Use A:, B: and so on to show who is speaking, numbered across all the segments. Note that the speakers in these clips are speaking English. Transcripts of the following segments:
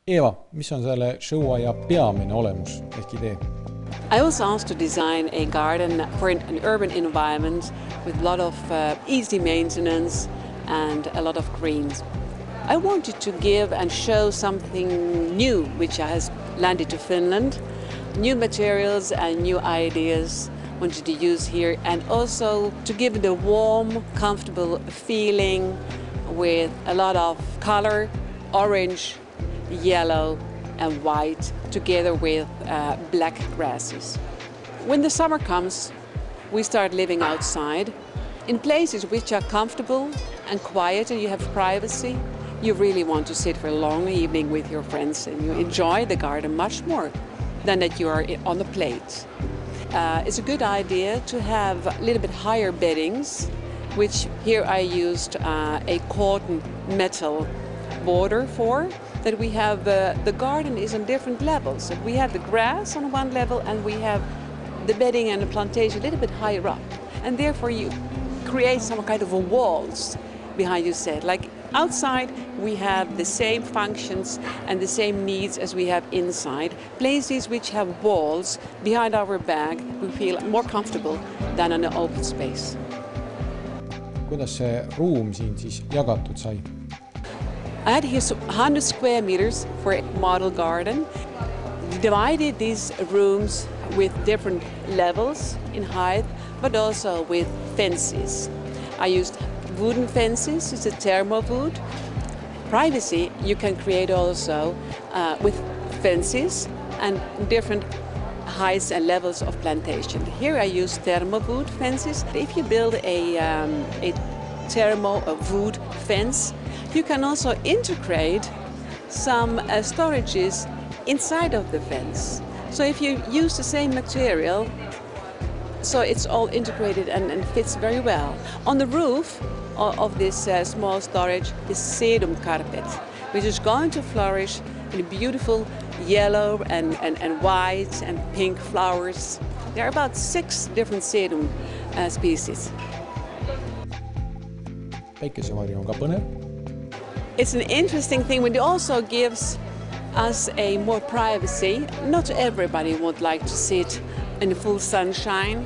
A: Eeva, mis on selle show-aia peamine olemus ehk idee?
B: I was asked to design a garden for an urban environment with a lot of easy maintenance and a lot of greens. I wanted to give and show something new which has landed to Finland, new materials and new ideas wanted to use here, and also to give the warm, comfortable feeling with a lot of color, orange, yellow and white, together with black grasses. When the summer comes, we start living outside in places which are comfortable and quiet, and you have privacy. You really want to sit for a long evening with your friends, and you enjoy the garden much more than that you are on the plate. It's a good idea to have a little bit higher beddings, which here I used a cotton metal border for. That we have the garden is on different levels. We have the grass on one level and we have the bedding and the plantation a little bit higher up. And therefore you create some kind of a walls behind you said. Like outside we have the same functions and the same needs as we have inside. Places which have walls behind our back, we feel more comfortable than in an open space.
A: Kuidas see ruum siin siis jagatud sai?
B: I had here 100 square meters for a model garden. Divided these rooms with different levels in height, but also with fences. I used wooden fences, it's a thermowood. Privacy you can create also with fences and different heights and levels of plantation. Here I use thermowood fences. If you build a thermowood fence, you can also integrate some storages inside of the fence. So if you use the same material, so it's all integrated and fits very well. On the roof of this small storage is sedum carpet, which is going to flourish in beautiful yellow and white and pink flowers. There are about 6 different sedum species.
A: Päikesevarju on ka põnev.
B: It's an interesting thing, but it also gives us a more privacy. Not everybody would like to sit in the full sunshine,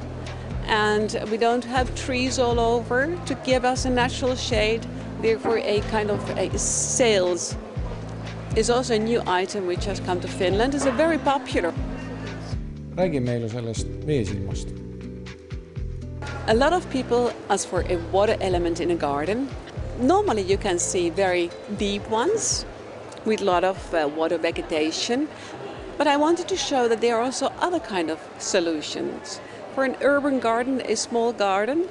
B: and we don't have trees all over to give us a natural shade. Therefore, a kind of sails is also a new item which has come to Finland. It's very popular.
A: Räägi meile sellest veesilmast.
B: A lot of people ask for a water element in a garden. Normally you can see very deep ones with a lot of water vegetation, but I wanted to show that there are also other kind of solutions. For an urban garden, a small garden,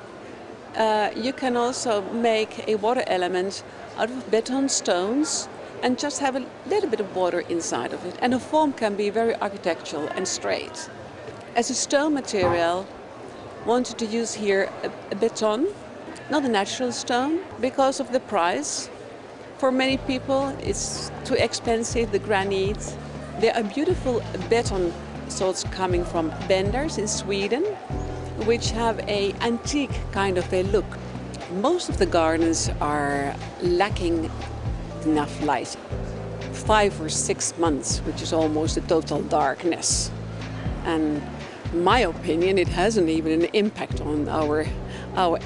B: you can also make a water element out of beton stones and just have a little bit of water inside of it, and the form can be very architectural and straight. As a stone material, wanted to use here a beton, not a natural stone, because of the price. For many people it's too expensive, the granite. There are beautiful beton sorts coming from Benders in Sweden, which have an antique kind of a look. Most of the gardens are lacking enough light. 5 or 6 months, which is almost a total darkness. And in my opinion, it hasn't even an impact on our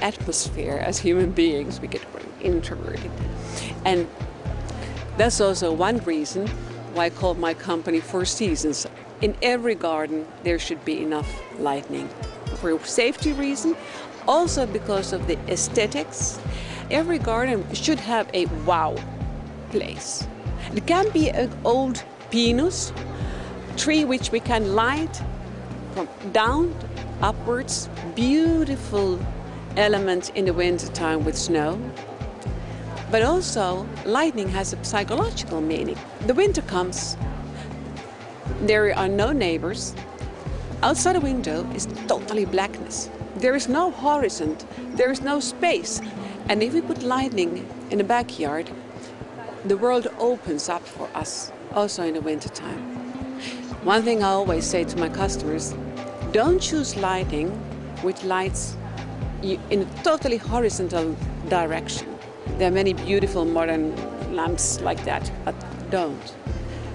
B: atmosphere as human beings. We get very introverted. And that's also one reason why I called my company Four Seasons. In every garden, there should be enough lighting. For a safety reason, also because of the aesthetics. Every garden should have a wow place. It can be an old pinus tree which we can light from down upwards, beautiful element in the winter time with snow. But also lighting has a psychological meaning. The winter comes, there are no neighbors. Outside the window is totally blackness. There is no horizon, there is no space. And if we put lighting in the backyard, the world opens up for us, also in the winter time. One thing I always say to my customers, don't choose lighting which lights you in a totally horizontal direction. There are many beautiful modern lamps like that, but don't.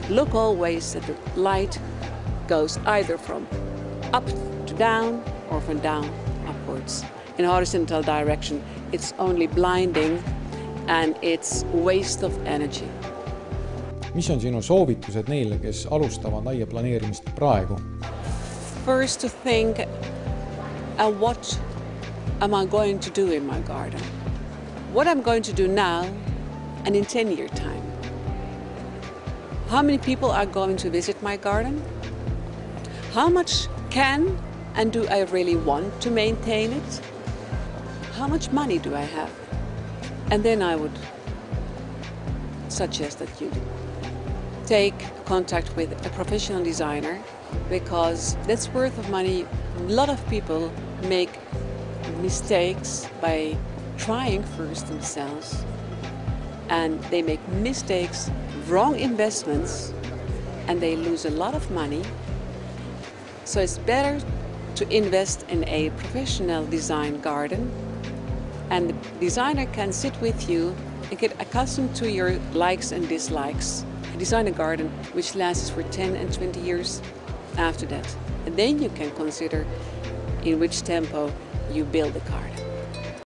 B: look always that the light goes either from up to down or from down upwards. In horizontal direction, it's only blinding and it's waste of energy.
A: Mis on sinu soovitused neile, kes alustavad aia planeerimist praegu?
B: First to think, what am I going to do in my garden? What I'm going to do now and in 10 years' time? How many people are going to visit my garden? How much can and do I really want to maintain it? How much money do I have? And then I would suggest that you take contact with a professional designer, because that's worth of money. A lot of people make mistakes by trying first themselves, and they make mistakes, wrong investments, and they lose a lot of money. So it's better to invest in a professional design garden, and the designer can sit with you and get accustomed to your likes and dislikes. Design a garden which lasts for 10 and 20 years after that. And then you can consider in which tempo you build the garden.